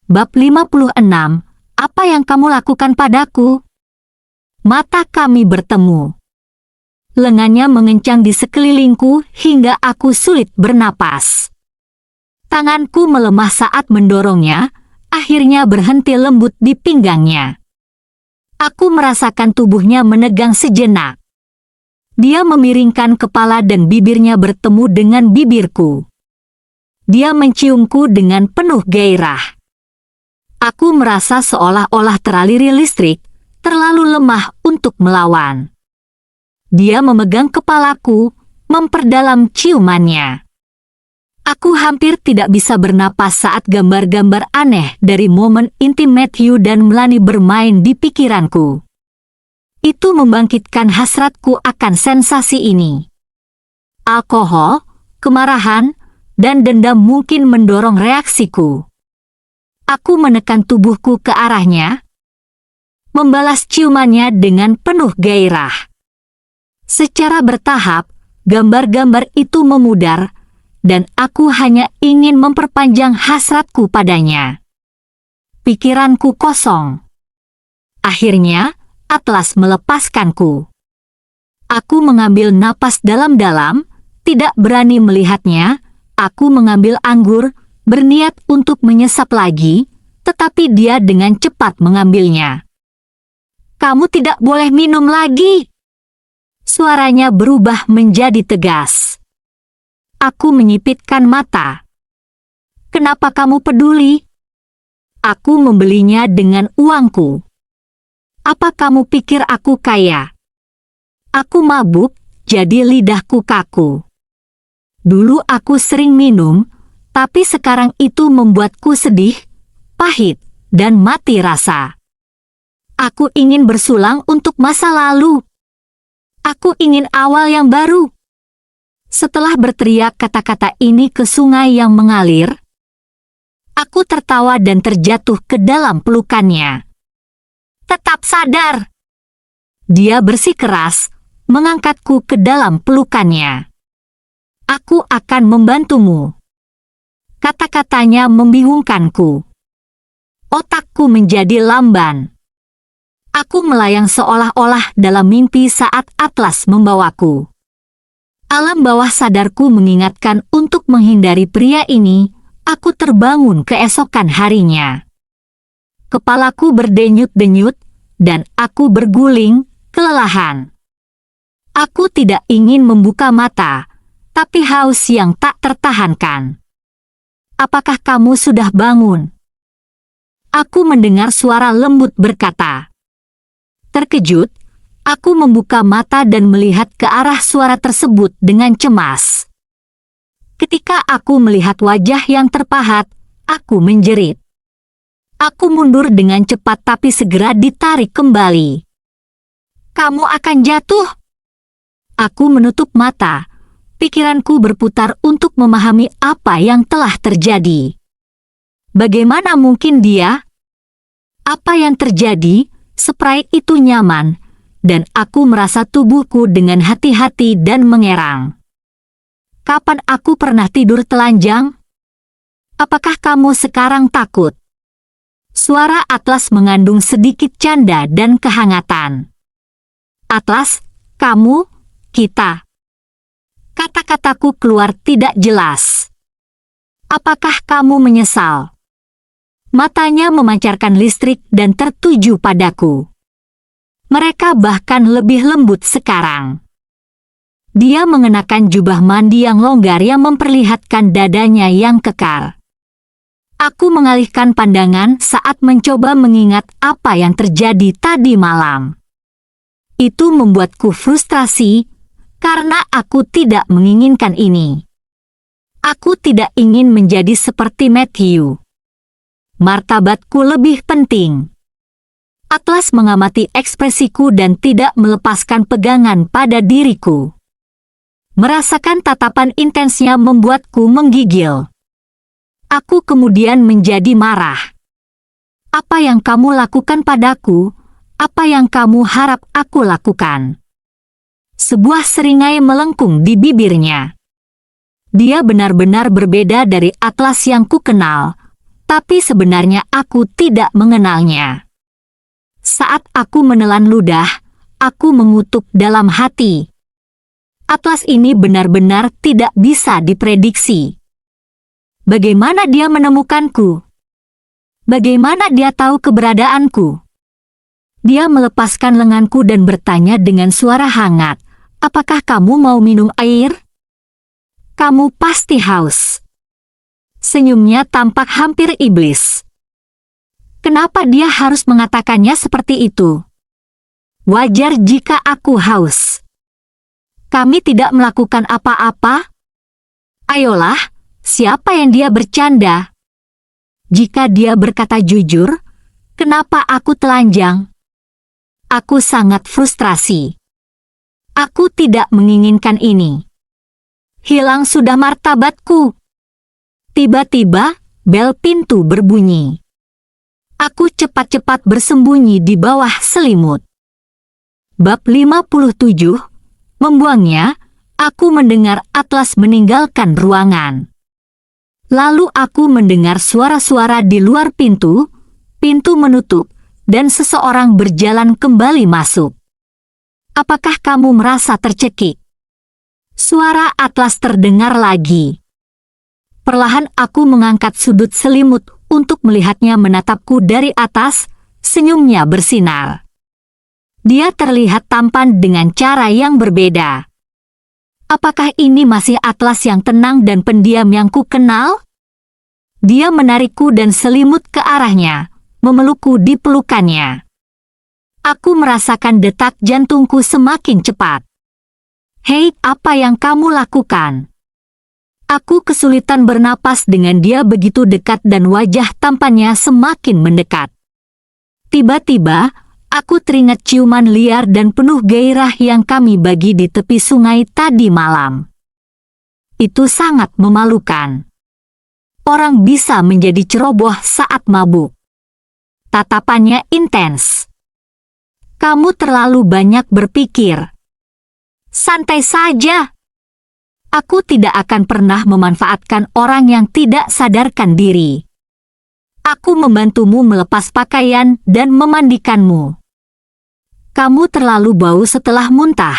Bab 56, apa yang kamu lakukan padaku? Mata kami bertemu. Lengannya mengencang di sekelilingku hingga aku sulit bernapas. Tanganku melemah saat mendorongnya, akhirnya berhenti lembut di pinggangnya. Aku merasakan tubuhnya menegang sejenak. Dia memiringkan kepala dan bibirnya bertemu dengan bibirku. Dia menciumku dengan penuh gairah. Aku merasa seolah-olah teraliri listrik, terlalu lemah untuk melawan. Dia memegang kepalaku, memperdalam ciumannya. Aku hampir tidak bisa bernapas saat gambar-gambar aneh dari momen intim Matthew dan Melanie bermain di pikiranku. Itu membangkitkan hasratku akan sensasi ini. Alkohol, kemarahan, dan dendam mungkin mendorong reaksiku. Aku menekan tubuhku ke arahnya, membalas ciumannya dengan penuh gairah. Secara bertahap, gambar-gambar itu memudar, dan aku hanya ingin memperpanjang hasratku padanya. Pikiranku kosong. Akhirnya, Atlas melepaskanku. Aku mengambil napas dalam-dalam, tidak berani melihatnya. Aku mengambil anggur, berniat untuk menyesap lagi, tetapi dia dengan cepat mengambilnya. "Kamu tidak boleh minum lagi!" Suaranya berubah menjadi tegas. Aku menyipitkan mata. "Kenapa kamu peduli? Aku membelinya dengan uangku. Apa kamu pikir aku kaya?" Aku mabuk, jadi lidahku kaku. Dulu aku sering minum, tapi sekarang itu membuatku sedih, pahit, dan mati rasa. Aku ingin bersulang untuk masa lalu. Aku ingin awal yang baru. Setelah berteriak kata-kata ini ke sungai yang mengalir, aku tertawa dan terjatuh ke dalam pelukannya. "Tetap sadar!" Dia bersikeras, mengangkatku ke dalam pelukannya. "Aku akan membantumu." Kata-katanya membingungkanku. Otakku menjadi lamban. Aku melayang seolah-olah dalam mimpi saat Atlas membawaku. Alam bawah sadarku mengingatkan untuk menghindari pria ini. Aku terbangun keesokan harinya. Kepalaku berdenyut-denyut, dan aku berguling, kelelahan. Aku tidak ingin membuka mata, tapi haus yang tak tertahankan. "Apakah kamu sudah bangun?" Aku mendengar suara lembut berkata. Terkejut, aku membuka mata dan melihat ke arah suara tersebut dengan cemas. Ketika aku melihat wajah yang terpahat, aku menjerit. Aku mundur dengan cepat tapi segera ditarik kembali. "Kamu akan jatuh!" Aku menutup mata. Pikiranku berputar untuk memahami apa yang telah terjadi. Bagaimana mungkin dia? Apa yang terjadi? Sprite itu nyaman, dan aku merasa tubuhku dengan hati-hati dan mengerang. Kapan aku pernah tidur telanjang? Apakah kamu sekarang takut? Suara Atlas mengandung sedikit canda dan kehangatan. "Atlas, kamu, kita." Kata-kataku keluar tidak jelas. "Apakah kamu menyesal?" Matanya memancarkan listrik dan tertuju padaku. Mereka bahkan lebih lembut sekarang. Dia mengenakan jubah mandi yang longgar yang memperlihatkan dadanya yang kekar. Aku mengalihkan pandangan saat mencoba mengingat apa yang terjadi tadi malam. Itu membuatku frustrasi, karena aku tidak menginginkan ini. Aku tidak ingin menjadi seperti Matthew. Martabatku lebih penting. Atlas mengamati ekspresiku dan tidak melepaskan pegangan pada diriku. Merasakan tatapan intensnya membuatku menggigil. Aku kemudian menjadi marah. "Apa yang kamu lakukan padaku? Apa yang kamu harap aku lakukan?" Sebuah seringai melengkung di bibirnya. Dia benar-benar berbeda dari Atlas yang kukenal. tapi sebenarnya aku tidak mengenalnya. Saat aku menelan ludah, aku mengutuk dalam hati. Atlas ini benar-benar tidak bisa diprediksi. Bagaimana dia menemukanku? Bagaimana dia tahu keberadaanku? Dia melepaskan lenganku dan bertanya dengan suara hangat, "Apakah kamu mau minum air? Kamu pasti haus." Senyumnya tampak hampir iblis. Kenapa dia harus mengatakannya seperti itu? Wajar jika aku haus. Kami tidak melakukan apa-apa. Ayolah, siapa yang dia bercanda? Jika dia berkata jujur, kenapa aku telanjang? Aku sangat frustrasi. Aku tidak menginginkan ini. Hilang sudah martabatku. Tiba-tiba, bel pintu berbunyi. Aku cepat-cepat bersembunyi di bawah selimut. Bab 57, membuangnya, aku mendengar Atlas meninggalkan ruangan. Lalu aku mendengar suara-suara di luar pintu, pintu menutup, dan seseorang berjalan kembali masuk. Apakah kamu merasa tercekik? Suara Atlas terdengar lagi. Perlahan aku mengangkat sudut selimut untuk melihatnya menatapku dari atas, senyumnya bersinar. Dia terlihat tampan dengan cara yang berbeda. Apakah ini masih Atlas yang tenang dan pendiam yang ku kenal? Dia menarikku dan selimut ke arahnya, memelukku di pelukannya. Aku merasakan detak jantungku semakin cepat. "Hei, apa yang kamu lakukan?" Aku kesulitan bernapas dengan dia begitu dekat dan wajah tampannya semakin mendekat. Tiba-tiba, aku teringat ciuman liar dan penuh gairah yang kami bagi di tepi sungai tadi malam. Itu sangat memalukan. Orang bisa menjadi ceroboh saat mabuk. Tatapannya intens. "Kamu terlalu banyak berpikir." "Santai saja. Aku tidak akan pernah memanfaatkan orang yang tidak sadarkan diri. Aku membantumu melepas pakaian dan memandikanmu. Kamu terlalu bau setelah muntah."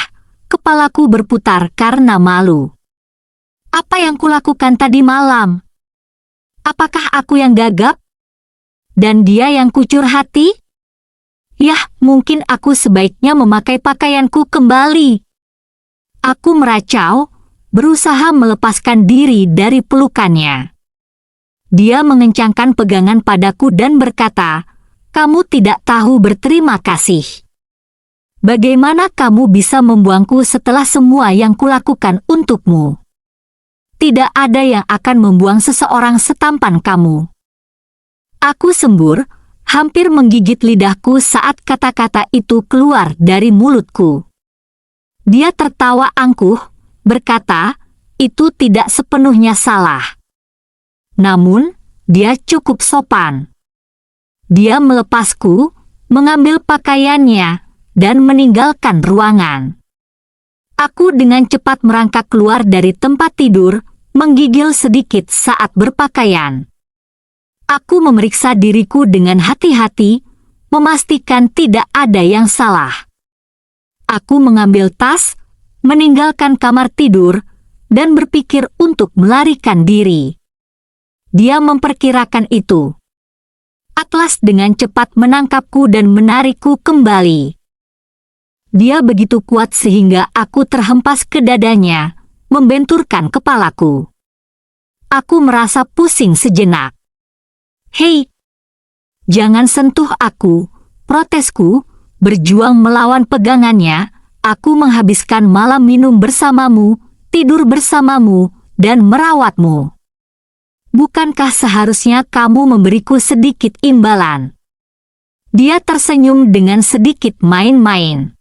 Kepalaku berputar karena malu. Apa yang kulakukan tadi malam? Apakah aku yang gagap? Dan dia yang kucur hati? Yah, mungkin aku sebaiknya memakai pakaianku kembali. Aku meracau, berusaha melepaskan diri dari pelukannya. Dia mengencangkan pegangan padaku dan berkata, "Kamu tidak tahu berterima kasih. Bagaimana kamu bisa membuangku setelah semua yang kulakukan untukmu? Tidak ada yang akan membuang seseorang setampan kamu." Aku sembur, hampir menggigit lidahku saat kata-kata itu keluar dari mulutku. Dia tertawa angkuh, berkata, "Itu tidak sepenuhnya salah." Namun, dia cukup sopan. Dia melepasku, mengambil pakaiannya, dan meninggalkan ruangan. Aku dengan cepat merangkak keluar dari tempat tidur, menggigil sedikit saat berpakaian. Aku memeriksa diriku dengan hati-hati, memastikan tidak ada yang salah. Aku mengambil tas, meninggalkan kamar tidur, dan berpikir untuk melarikan diri. Dia memperkirakan itu. Atlas dengan cepat menangkapku dan menarikku kembali. Dia begitu kuat sehingga aku terhempas ke dadanya, membenturkan kepalaku. Aku merasa pusing sejenak. "Hei, jangan sentuh aku," protesku, berjuang melawan pegangannya. "Aku menghabiskan malam minum bersamamu, tidur bersamamu, dan merawatmu. Bukankah seharusnya kamu memberiku sedikit imbalan?" Dia tersenyum dengan sedikit main-main.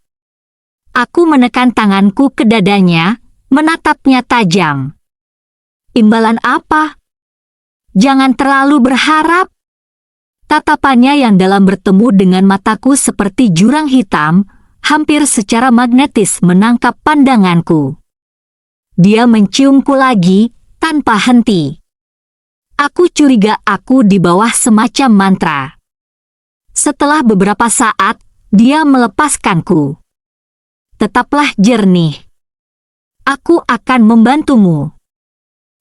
Aku menekan tanganku ke dadanya, menatapnya tajam. "Imbalan apa? Jangan terlalu berharap." Tatapannya yang dalam bertemu dengan mataku seperti jurang hitam, hampir secara magnetis menangkap pandanganku. Dia menciumku lagi, tanpa henti. Aku curiga aku di bawah semacam mantra. Setelah beberapa saat, dia melepaskanku. Tetaplah jernih. Aku akan membantumu.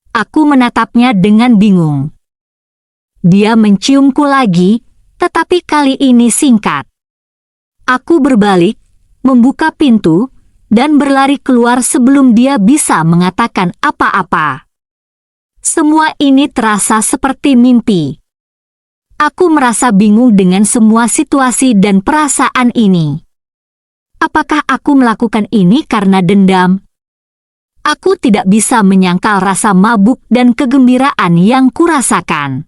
Aku menatapnya dengan bingung. Dia menciumku lagi, tetapi kali ini singkat. Aku berbalik, membuka pintu, dan berlari keluar sebelum dia bisa mengatakan apa-apa. Semua ini terasa seperti mimpi. Aku merasa bingung dengan semua situasi dan perasaan ini. Apakah aku melakukan ini karena dendam? Aku tidak bisa menyangkal rasa mabuk dan kegembiraan yang kurasakan.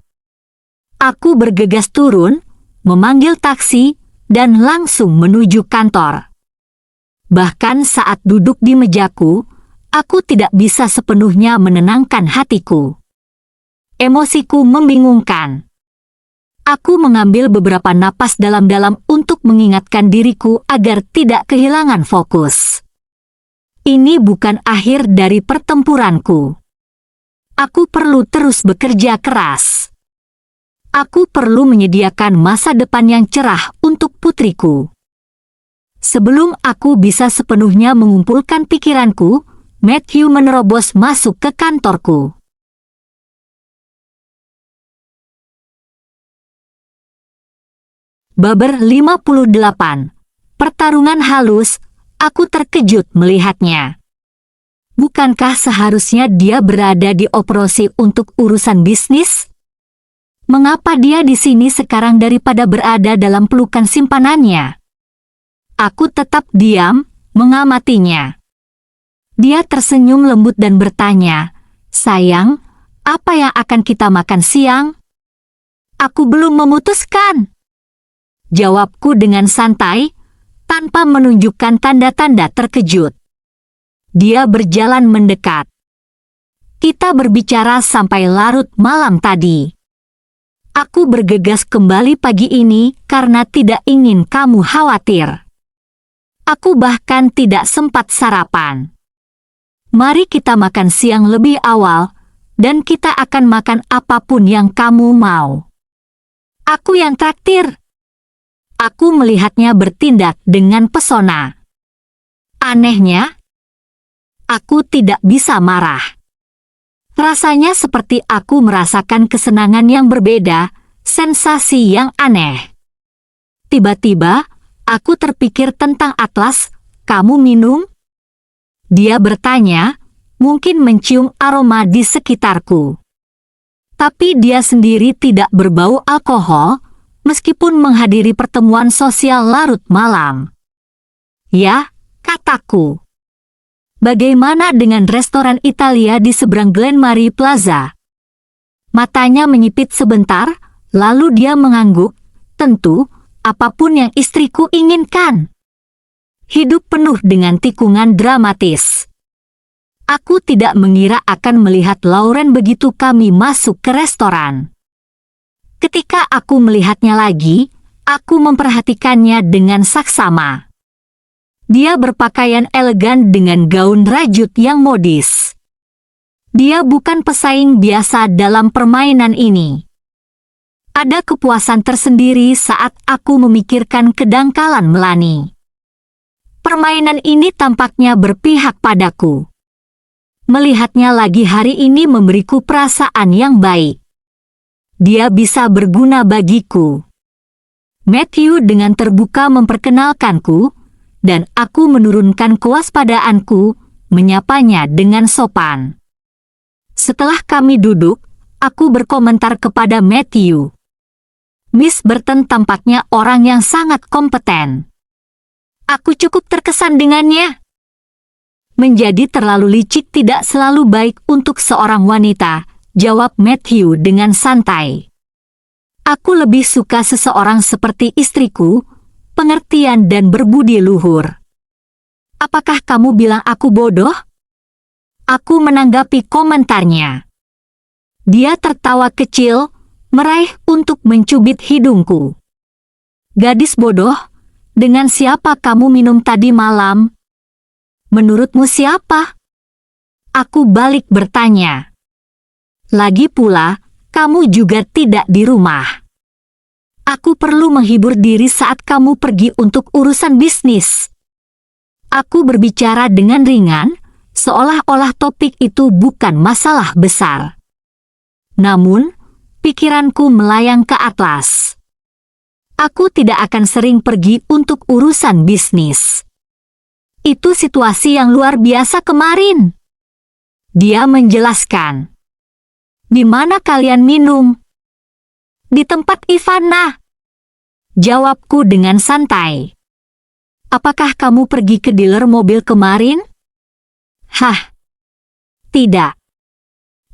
Aku bergegas turun, memanggil taksi, dan langsung menuju kantor. Bahkan saat duduk di mejaku, aku tidak bisa sepenuhnya menenangkan hatiku. Emosiku membingungkan. Aku mengambil beberapa napas dalam-dalam untuk mengingatkan diriku agar tidak kehilangan fokus. Ini bukan akhir dari pertempuranku. Aku perlu terus bekerja keras. Aku perlu menyediakan masa depan yang cerah untuk putriku. Sebelum aku bisa sepenuhnya mengumpulkan pikiranku, Matthew menerobos masuk ke kantorku. Baber 58. Pertarungan halus. Aku terkejut melihatnya. Bukankah seharusnya dia berada di operasi untuk urusan bisnis? Mengapa dia di sini sekarang daripada berada dalam pelukan simpanannya? Aku tetap diam, mengamatinya. Dia tersenyum lembut dan bertanya, "Sayang, apa yang akan kita makan siang?" "Aku belum memutuskan," jawabku dengan santai, tanpa menunjukkan tanda-tanda terkejut. Dia berjalan mendekat. Kita berbicara sampai larut malam tadi. Aku bergegas kembali pagi ini karena tidak ingin kamu khawatir. Aku bahkan tidak sempat sarapan. Mari kita makan siang lebih awal, dan kita akan makan apapun yang kamu mau. Aku yang traktir. Aku melihatnya bertindak dengan pesona. Anehnya, aku tidak bisa marah. Rasanya seperti aku merasakan kesenangan yang berbeda, sensasi yang aneh. Tiba-tiba, aku terpikir tentang Atlas. "Kamu minum?" Dia bertanya, mungkin mencium aroma di sekitarku. Tapi dia sendiri tidak berbau alkohol, meskipun menghadiri pertemuan sosial larut malam. "Ya," kataku. "Bagaimana dengan restoran Italia di seberang Glen Marie Plaza?" Matanya menyipit sebentar, lalu dia mengangguk. "Tentu, apapun yang istriku inginkan." Hidup penuh dengan tikungan dramatis. Aku tidak mengira akan melihat Lauren begitu kami masuk ke restoran. Ketika aku melihatnya lagi, aku memperhatikannya dengan saksama. Dia berpakaian elegan dengan gaun rajut yang modis. Dia bukan pesaing biasa dalam permainan ini. Ada kepuasan tersendiri saat aku memikirkan kedangkalan Melanie. Permainan ini tampaknya berpihak padaku. Melihatnya lagi hari ini memberiku perasaan yang baik. Dia bisa berguna bagiku. Matthew dengan terbuka memperkenalkanku, dan aku menurunkan kewaspadaanku, menyapanya dengan sopan. Setelah kami duduk, aku berkomentar kepada Matthew. "Miss Burton tampaknya orang yang sangat kompeten. Aku cukup terkesan dengannya." "Menjadi terlalu licik tidak selalu baik untuk seorang wanita," jawab Matthew dengan santai. "Aku lebih suka seseorang seperti istriku, pengertian dan berbudi luhur." "Apakah kamu bilang aku bodoh?" Aku menanggapi komentarnya. Dia tertawa kecil, meraih untuk mencubit hidungku. "Gadis bodoh, dengan siapa kamu minum tadi malam?" "Menurutmu siapa?" Aku balik bertanya. "Lagi pula, kamu juga tidak di rumah. Aku perlu menghibur diri saat kamu pergi untuk urusan bisnis. Aku berbicara dengan ringan, seolah-olah topik itu bukan masalah besar. Namun, pikiranku melayang ke Atlas. Aku tidak akan sering pergi untuk urusan bisnis. Itu situasi yang luar biasa kemarin. Dia menjelaskan. Di mana kalian minum? Di tempat Ivana. Jawabku dengan santai. Apakah kamu pergi ke dealer mobil kemarin? Hah? Tidak.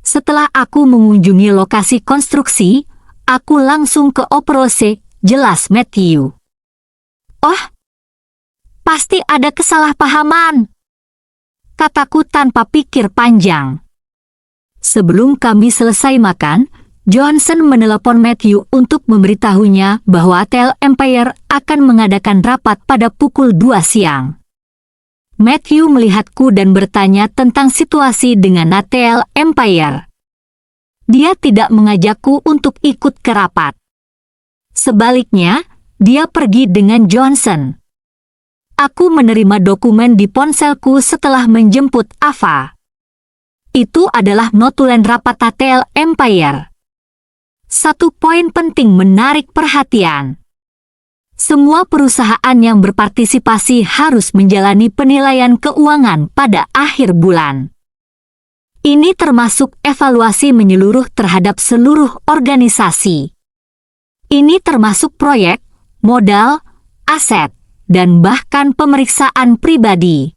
Setelah aku mengunjungi lokasi konstruksi, aku langsung ke operasi, jelas Matthew. Oh, pasti ada kesalahpahaman, kataku tanpa pikir panjang. Sebelum kami selesai makan, Johnson menelepon Matthew untuk memberitahunya bahwa ATL Empire akan mengadakan rapat pada pukul 2 siang. Matthew melihatku dan bertanya tentang situasi dengan ATL Empire. Dia tidak mengajakku untuk ikut ke rapat. Sebaliknya, dia pergi dengan Johnson. Aku menerima dokumen di ponselku setelah menjemput Ava. Itu adalah notulen rapat ATL Empire. Satu poin penting menarik perhatian. Semua perusahaan yang berpartisipasi harus menjalani penilaian keuangan pada akhir bulan. Ini termasuk evaluasi menyeluruh terhadap seluruh organisasi. Ini termasuk proyek, modal, aset, dan bahkan pemeriksaan pribadi.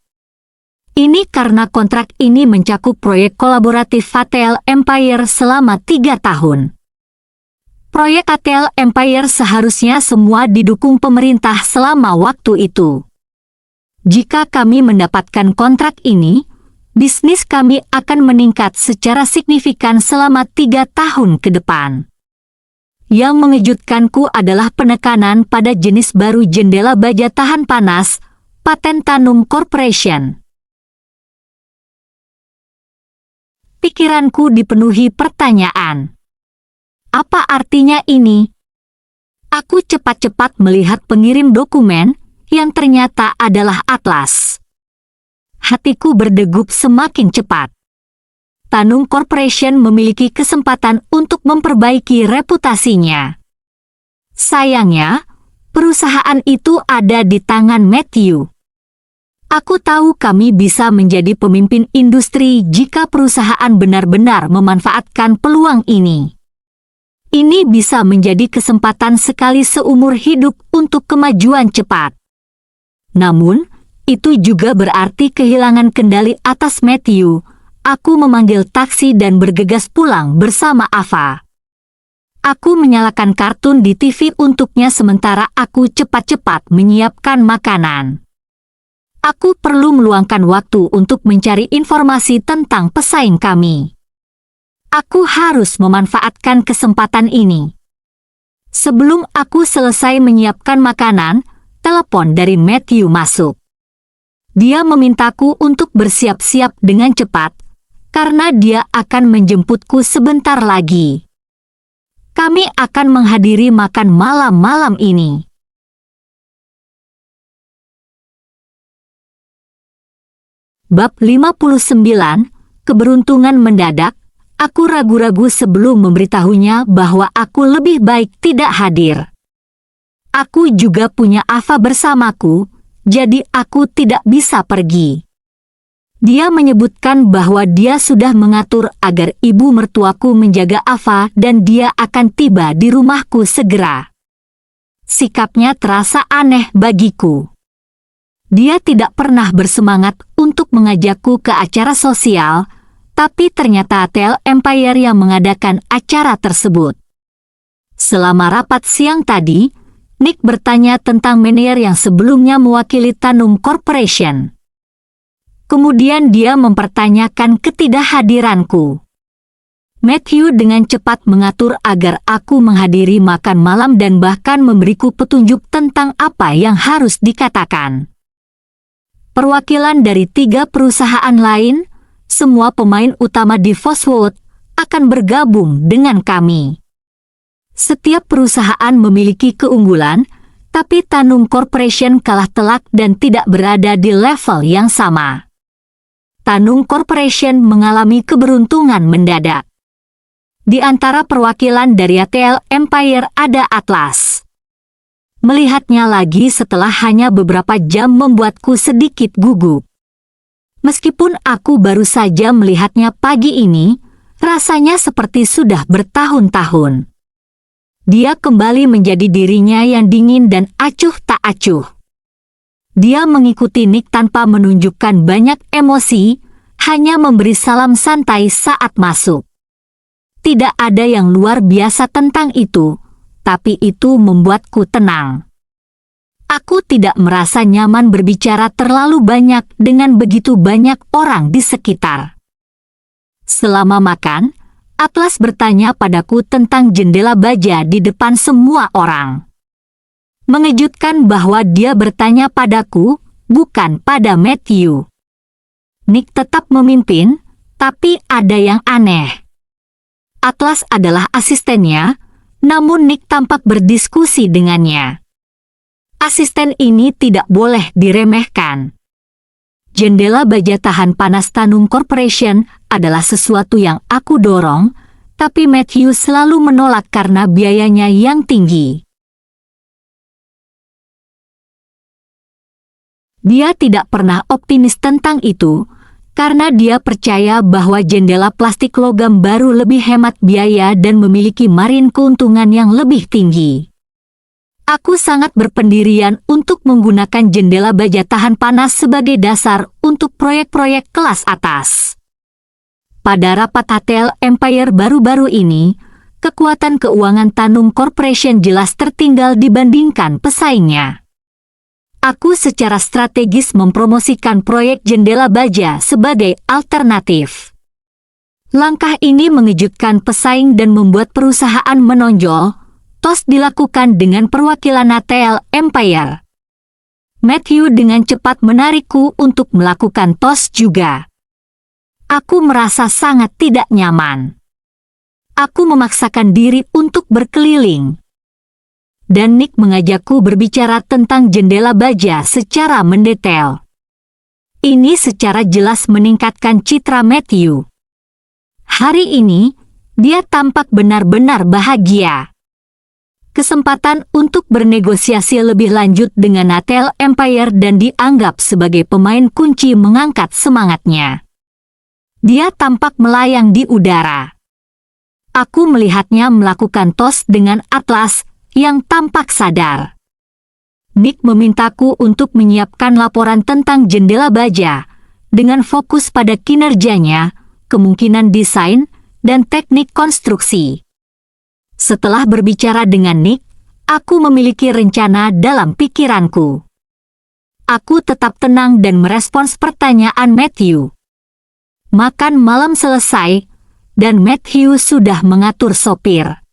Ini karena kontrak ini mencakup proyek kolaboratif ATL Empire selama 3 tahun. Proyek ATL Empire seharusnya semua didukung pemerintah selama waktu itu. Jika kami mendapatkan kontrak ini, bisnis kami akan meningkat secara signifikan selama 3 tahun ke depan. Yang mengejutkanku adalah penekanan pada jenis baru jendela baja tahan panas, paten Tanum Corporation. Pikiranku dipenuhi pertanyaan. Apa artinya ini? Aku cepat-cepat melihat pengirim dokumen yang ternyata adalah Atlas. Hatiku berdegup semakin cepat. Tanum Corporation memiliki kesempatan untuk memperbaiki reputasinya. Sayangnya, perusahaan itu ada di tangan Matthew. Aku tahu kami bisa menjadi pemimpin industri jika perusahaan benar-benar memanfaatkan peluang ini. Ini bisa menjadi kesempatan sekali seumur hidup untuk kemajuan cepat. Namun, itu juga berarti kehilangan kendali atas Matthew. Aku memanggil taksi dan bergegas pulang bersama Ava. Aku menyalakan kartun di TV untuknya sementara aku cepat-cepat menyiapkan makanan. Aku perlu meluangkan waktu untuk mencari informasi tentang pesaing kami. Aku harus memanfaatkan kesempatan ini. Sebelum aku selesai menyiapkan makanan, telepon dari Matthew masuk. Dia memintaku untuk bersiap-siap dengan cepat, karena dia akan menjemputku sebentar lagi. Kami akan menghadiri makan malam ini. Bab 59, Keberuntungan Mendadak. Aku ragu-ragu sebelum memberitahunya bahwa aku lebih baik tidak hadir. Aku juga punya Ava bersamaku, jadi aku tidak bisa pergi. Dia menyebutkan bahwa dia sudah mengatur agar ibu mertuaku menjaga Ava dan dia akan tiba di rumahku segera. Sikapnya terasa aneh bagiku. Dia tidak pernah bersemangat untuk mengajakku ke acara sosial, tapi ternyata ATL Empire yang mengadakan acara tersebut. Selama rapat siang tadi, Nick bertanya tentang manajer yang sebelumnya mewakili Tanum Corporation. Kemudian dia mempertanyakan ketidakhadiranku. Matthew dengan cepat mengatur agar aku menghadiri makan malam dan bahkan memberiku petunjuk tentang apa yang harus dikatakan. Perwakilan dari 3 perusahaan lain, semua pemain utama di Foswood, akan bergabung dengan kami. Setiap perusahaan memiliki keunggulan, tapi Tanung Corporation kalah telak dan tidak berada di level yang sama. Tanung Corporation mengalami keberuntungan mendadak. Di antara perwakilan dari ATL Empire ada Atlas. Melihatnya lagi setelah hanya beberapa jam membuatku sedikit gugup. Meskipun aku baru saja melihatnya pagi ini, rasanya seperti sudah bertahun-tahun. Dia kembali menjadi dirinya yang dingin dan acuh tak acuh. Dia mengikuti Nick tanpa menunjukkan banyak emosi, hanya memberi salam santai saat masuk. Tidak ada yang luar biasa tentang itu, tapi itu membuatku tenang. Aku tidak merasa nyaman berbicara terlalu banyak dengan begitu banyak orang di sekitar. Selama makan, Atlas bertanya padaku tentang jendela baja di depan semua orang. Mengejutkan bahwa dia bertanya padaku, bukan pada Matthew. Nick tetap memimpin, tapi ada yang aneh. Atlas adalah asistennya, namun Nick tampak berdiskusi dengannya. Asisten ini tidak boleh diremehkan. Jendela baja tahan panas Tanung Corporation adalah sesuatu yang aku dorong, tapi Matthew selalu menolak karena biayanya yang tinggi. Dia tidak pernah optimis tentang itu, karena dia percaya bahwa jendela plastik logam baru lebih hemat biaya dan memiliki margin keuntungan yang lebih tinggi. Aku sangat berpendirian untuk menggunakan jendela baja tahan panas sebagai dasar untuk proyek-proyek kelas atas. Pada rapat ATL Empire baru-baru ini, kekuatan keuangan Tanung Corporation jelas tertinggal dibandingkan pesaingnya. Aku secara strategis mempromosikan proyek jendela baja sebagai alternatif. Langkah ini mengejutkan pesaing dan membuat perusahaan menonjol. TOS dilakukan dengan perwakilan ATL Empire. Matthew dengan cepat menarikku untuk melakukan TOS juga. Aku merasa sangat tidak nyaman. Aku memaksakan diri untuk berkeliling. Dan Nick mengajakku berbicara tentang jendela baja secara mendetail. Ini secara jelas meningkatkan citra Matthew. Hari ini, dia tampak benar-benar bahagia. Kesempatan untuk bernegosiasi lebih lanjut dengan ATL Empire dan dianggap sebagai pemain kunci mengangkat semangatnya. Dia tampak melayang di udara. Aku melihatnya melakukan TOS dengan Atlas yang tampak sadar. Nick memintaku untuk menyiapkan laporan tentang jendela baja dengan fokus pada kinerjanya, kemungkinan desain, dan teknik konstruksi. Setelah berbicara dengan Nick, aku memiliki rencana dalam pikiranku. Aku tetap tenang dan merespons pertanyaan Matthew. Makan malam selesai, dan Matthew sudah mengatur sopir.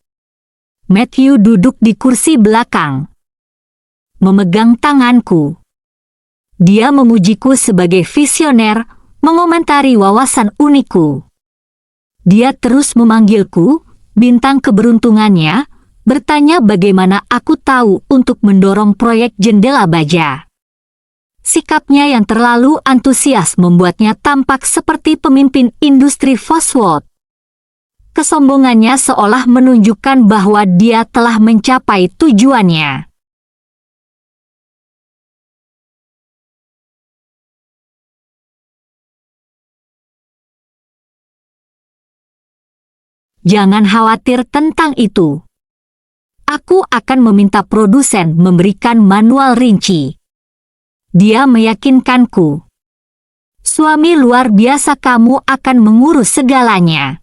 Matthew duduk di kursi belakang, memegang tanganku. Dia memujiku sebagai visioner, mengomentari wawasan unikku. Dia terus memanggilku bintang keberuntungannya, bertanya bagaimana aku tahu untuk mendorong proyek jendela baja. Sikapnya yang terlalu antusias membuatnya tampak seperti pemimpin industri foswat. Kesombongannya seolah menunjukkan bahwa dia telah mencapai tujuannya. Jangan khawatir tentang itu. Aku akan meminta produsen memberikan manual rinci. Dia meyakinkanku. Suami luar biasa, kamu akan mengurus segalanya.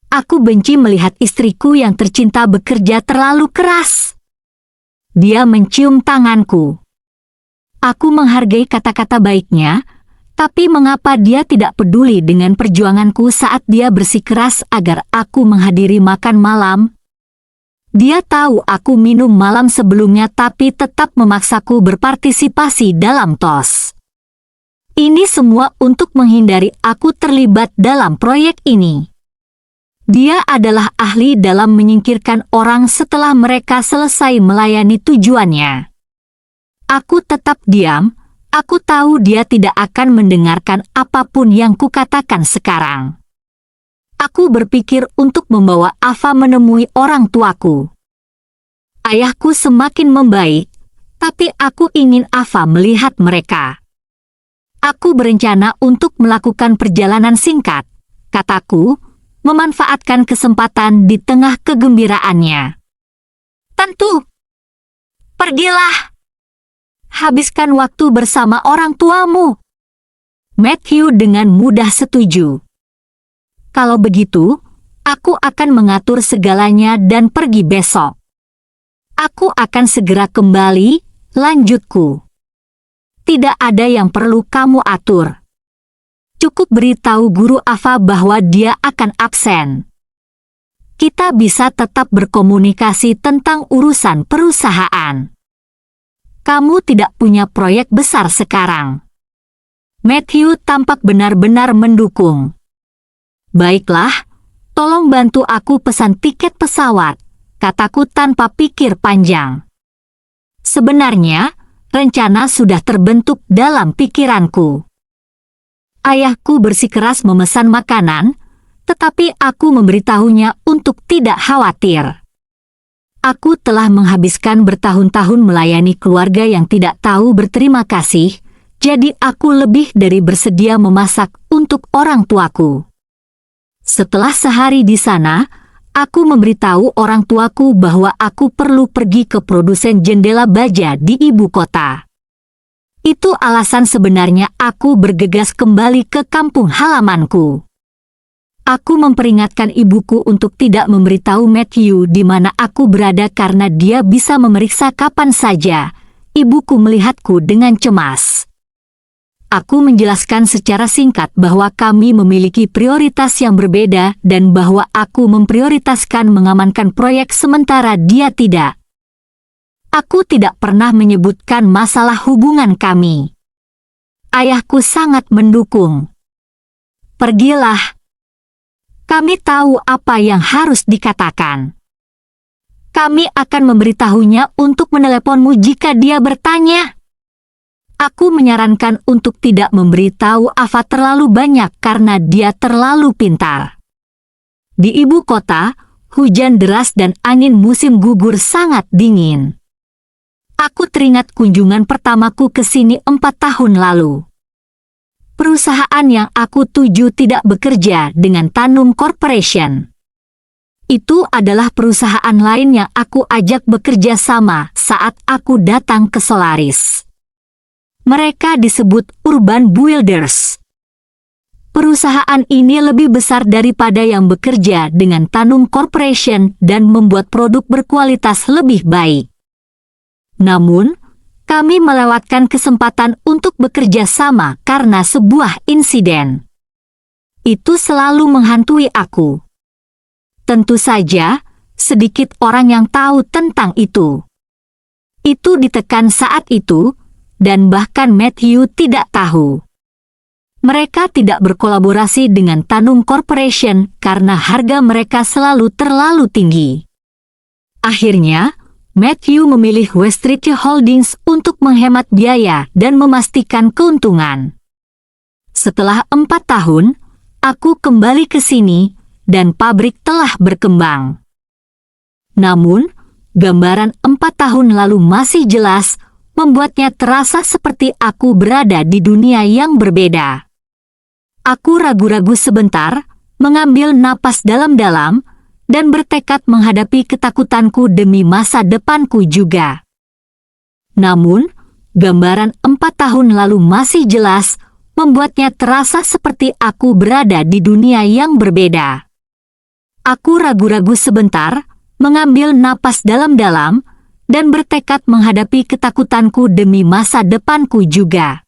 Aku benci melihat istriku yang tercinta bekerja terlalu keras. Dia mencium tanganku. Aku menghargai kata-kata baiknya, tapi mengapa dia tidak peduli dengan perjuanganku saat dia bersikeras agar aku menghadiri makan malam? Dia tahu aku minum malam sebelumnya tapi tetap memaksaku berpartisipasi dalam TOS. Ini semua untuk menghindari aku terlibat dalam proyek ini. Dia adalah ahli dalam menyingkirkan orang setelah mereka selesai melayani tujuannya. Aku tetap diam. Aku tahu dia tidak akan mendengarkan apapun yang kukatakan sekarang. Aku berpikir untuk membawa Ava menemui orang tuaku. Ayahku semakin membaik, tapi aku ingin Ava melihat mereka. Aku berencana untuk melakukan perjalanan singkat, kataku, memanfaatkan kesempatan di tengah kegembiraannya. Tentu. Pergilah. Habiskan waktu bersama orang tuamu. Matthew dengan mudah setuju. Kalau begitu, aku akan mengatur segalanya dan pergi besok. Aku akan segera kembali, lanjutku. Tidak ada yang perlu kamu atur. Cukup beritahu guru Ava bahwa dia akan absen. Kita bisa tetap berkomunikasi tentang urusan perusahaan. Kamu tidak punya proyek besar sekarang. Matthew tampak benar-benar mendukung. Baiklah, tolong bantu aku pesan tiket pesawat, kataku tanpa pikir panjang. Sebenarnya, rencana sudah terbentuk dalam pikiranku. Ayahku bersikeras memesan makanan, tetapi aku memberitahunya untuk tidak khawatir. Aku telah menghabiskan bertahun-tahun melayani keluarga yang tidak tahu berterima kasih, jadi aku lebih dari bersedia memasak untuk orang tuaku. Setelah sehari di sana, aku memberitahu orang tuaku bahwa aku perlu pergi ke produsen jendela baja di ibu kota. Itu alasan sebenarnya aku bergegas kembali ke kampung halamanku. Aku memperingatkan ibuku untuk tidak memberitahu Matthew di mana aku berada karena dia bisa memeriksa kapan saja. Ibuku melihatku dengan cemas. Aku menjelaskan secara singkat bahwa kami memiliki prioritas yang berbeda dan bahwa aku memprioritaskan mengamankan proyek sementara dia tidak. Aku tidak pernah menyebutkan masalah hubungan kami. Ayahku sangat mendukung. Pergilah. Kami tahu apa yang harus dikatakan. Kami akan memberitahunya untuk meneleponmu jika dia bertanya. Aku menyarankan untuk tidak memberitahu Ava terlalu banyak karena dia terlalu pintar. Di ibu kota, hujan deras dan angin musim gugur sangat dingin. Aku teringat kunjungan pertamaku ke sini 4 tahun lalu. Perusahaan yang aku tuju tidak bekerja dengan Tanum Corporation. Itu adalah perusahaan lain yang aku ajak bekerja sama saat aku datang ke Solaris. Mereka disebut Urban Builders. Perusahaan ini lebih besar daripada yang bekerja dengan Tanum Corporation dan membuat produk berkualitas lebih baik. Namun, kami melewatkan kesempatan untuk bekerja sama karena sebuah insiden. Itu selalu menghantui aku. Tentu saja, sedikit orang yang tahu tentang itu. Itu ditekan saat itu, dan bahkan Matthew tidak tahu. Mereka tidak berkolaborasi dengan Tanum Corporation karena harga mereka selalu terlalu tinggi. Akhirnya, Matthew memilih Westridge Holdings untuk menghemat biaya dan memastikan keuntungan. Setelah 4 tahun, aku kembali ke sini dan pabrik telah berkembang. Namun, gambaran 4 tahun lalu masih jelas, membuatnya terasa seperti aku berada di dunia yang berbeda. Aku ragu-ragu sebentar, mengambil napas dalam-dalam, dan bertekad menghadapi ketakutanku demi masa depanku juga. Namun, gambaran 4 tahun lalu masih jelas, membuatnya terasa seperti aku berada di dunia yang berbeda. Aku ragu-ragu sebentar, mengambil napas dalam-dalam, dan bertekad menghadapi ketakutanku demi masa depanku juga.